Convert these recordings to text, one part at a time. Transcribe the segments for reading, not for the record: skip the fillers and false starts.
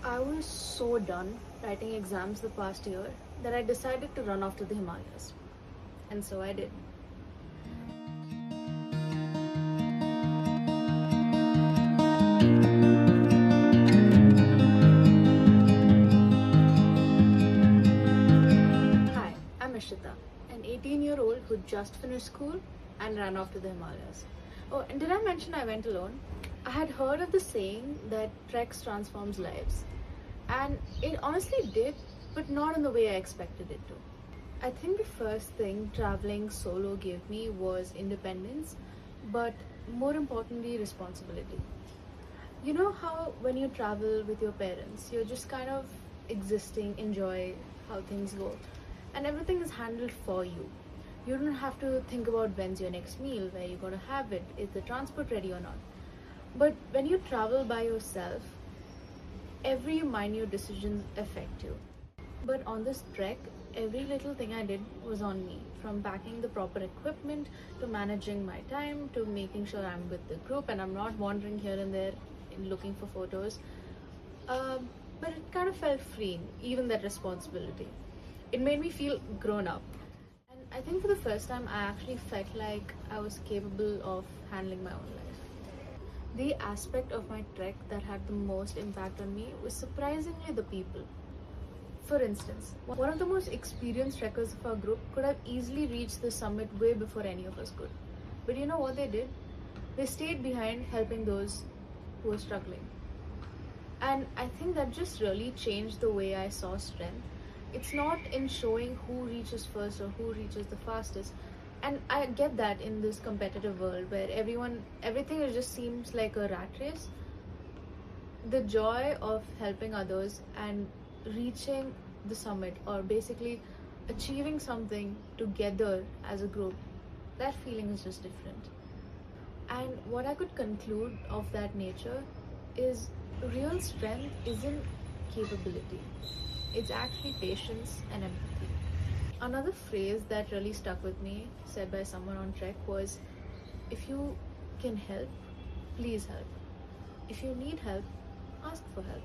I was so done writing exams the past year that I decided to run off to the Himalayas. And so I did. Hi, I'm Ishita, an 18-year-old who just finished school and ran off to the Himalayas. Oh, and did I mention I went alone? I had heard of the saying that treks transforms lives. And it honestly did, but not in the way I expected it to. I think the first thing traveling solo gave me was independence, but more importantly, responsibility. You know how when you travel with your parents, you're just kind of existing, enjoy how things go, and everything is handled for you. You don't have to think about when's your next meal, where you're gonna have it, is the transport ready or not. But when you travel by yourself, every minute decision affect you. But on this trek, every little thing I did was on me. From packing the proper equipment to managing my time to making sure I'm with the group and I'm not wandering here and there looking for photos. But it kind of felt freeing, even that responsibility. It made me feel grown up. And I think for the first time, I actually felt like I was capable of handling my own life. The aspect of my trek that had the most impact on me was surprisingly the people. For instance, one of the most experienced trekkers of our group could have easily reached the summit way before any of us could. But you know what they did? They stayed behind helping those who were struggling. And I think that just really changed the way I saw strength. It's not in showing who reaches first or who reaches the fastest. And I get that in this competitive world where everything just seems like a rat race. The joy of helping others and reaching the summit, or basically achieving something together as a group, that feeling is just different. And what I could conclude of that nature is real strength isn't capability, it's actually patience and empathy. Another phrase that really stuck with me, said by someone on trek, was if you can help, please help. If you need help, ask for help.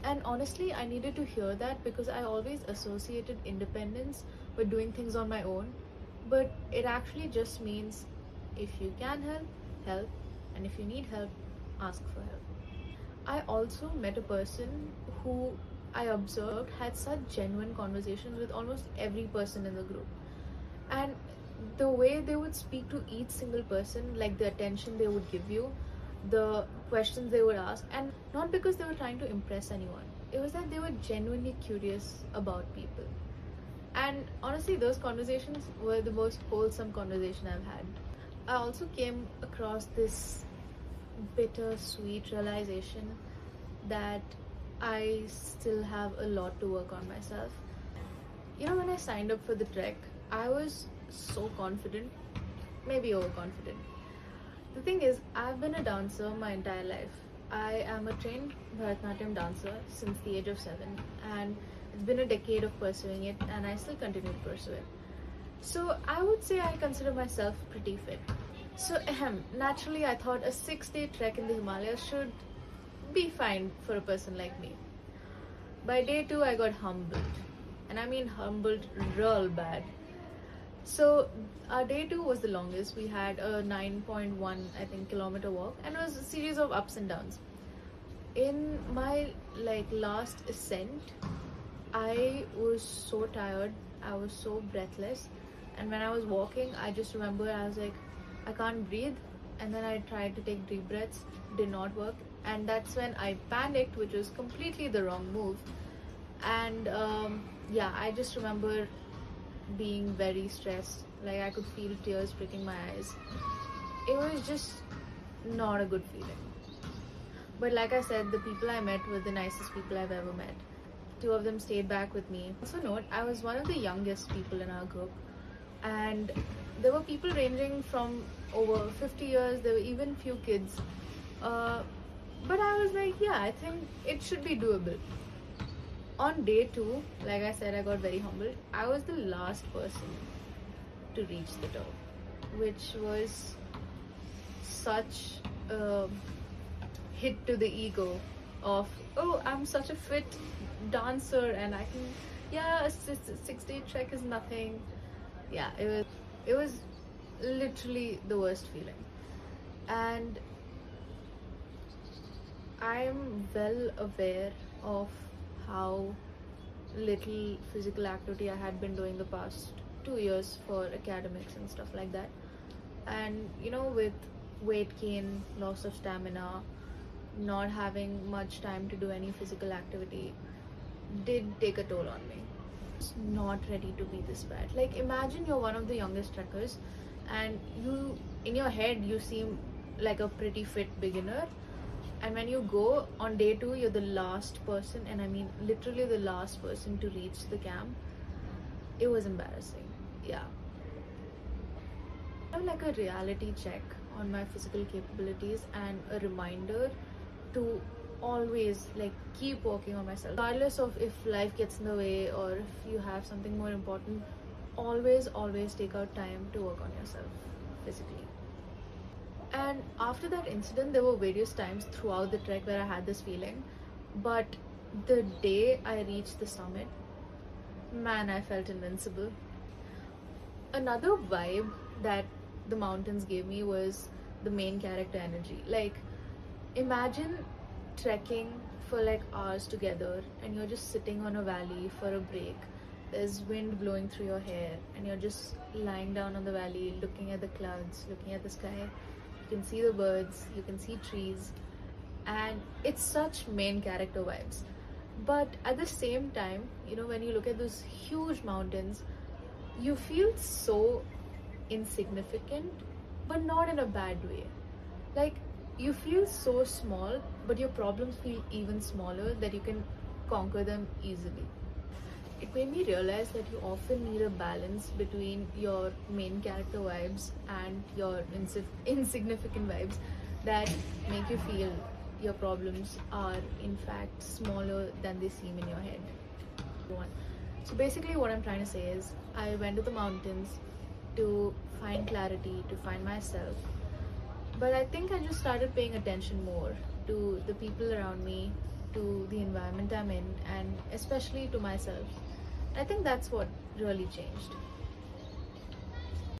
And honestly, I needed to hear that because I always associated independence with doing things on my own. But it actually just means if you can help, help. And if you need help, ask for help. I also met a person who I observed had such genuine conversations with almost every person in the group. And the way they would speak to each single person, like the attention they would give you, the questions they would ask, and not because they were trying to impress anyone, it was that they were genuinely curious about people. And honestly, those conversations were the most wholesome conversation I've had. I also came across this bittersweet realization that I still have a lot to work on myself. You know, when I signed up for the trek, I was so confident, maybe overconfident. The thing is, I've been a dancer my entire life. I am a trained Bharatanatyam dancer since the age of 7, and it's been a decade of pursuing it, and I still continue to pursue it. So I would say I consider myself pretty fit. So naturally, I thought a 6-day trek in the Himalayas should be fine for a person like me. By day 2, I got humbled, and I mean humbled real bad. So our day 2 was the longest. We had a 9.1, I think, kilometer walk, and it was a series of ups and downs. In my last ascent, I was so tired. I was so breathless, and when I was walking, I just remember I was like, I can't breathe. And then I tried to take deep breaths, did not work, and that's when I panicked, which was completely the wrong move. And yeah, I just remember being very stressed. Like I could feel tears pricking my eyes. It was just not a good feeling. But like I said, the people I met were the nicest people I've ever met. 2 of them stayed back with me. Also note, I was one of the youngest people in our group, and there were people ranging from over 50 years. There were even few kids. But I was like, yeah, I think it should be doable. On day 2, like I said, I got very humbled. I was the last person to reach the top, which was such a hit to the ego of, oh, I'm such a fit dancer and I can, yeah, a 6 day trek is nothing. Yeah, it was literally the worst feeling. And I'm well aware of how little physical activity I had been doing the past 2 years for academics and stuff like that. And with weight gain, loss of stamina, not having much time to do any physical activity did take a toll on me. It's not ready to be this bad. Like, imagine you're one of the youngest trekkers, and in your head, you seem like a pretty fit beginner. And when you go on day two, you're the last person, and I mean literally the last person to reach the camp. It was embarrassing. Yeah. I have like a reality check on my physical capabilities and a reminder to always like keep working on myself, regardless of if life gets in the way or if you have something more important. Always take out time to work on yourself physically. And after that incident, there were various times throughout the trek where I had this feeling, but the day I reached the summit, man, I felt invincible. Another vibe that the mountains gave me was the main character energy. Like, imagine trekking for like hours together and you're just sitting on a valley for a break. There's wind blowing through your hair and you're just lying down on the valley, looking at the clouds, looking at the sky. You can see the birds, you can see trees, and it's such main character vibes. But at the same time, when you look at those huge mountains, you feel so insignificant, but not in a bad way. Like, you feel so small, but your problems feel even smaller, that you can conquer them easily. It made me realize that you often need a balance between your main character vibes and your insignificant vibes that make you feel your problems are in fact smaller than they seem in your head. So basically what I'm trying to say is, I went to the mountains to find clarity, to find myself. But I think I just started paying attention more to the people around me, to the environment I'm in, and especially to myself. I think that's what really changed.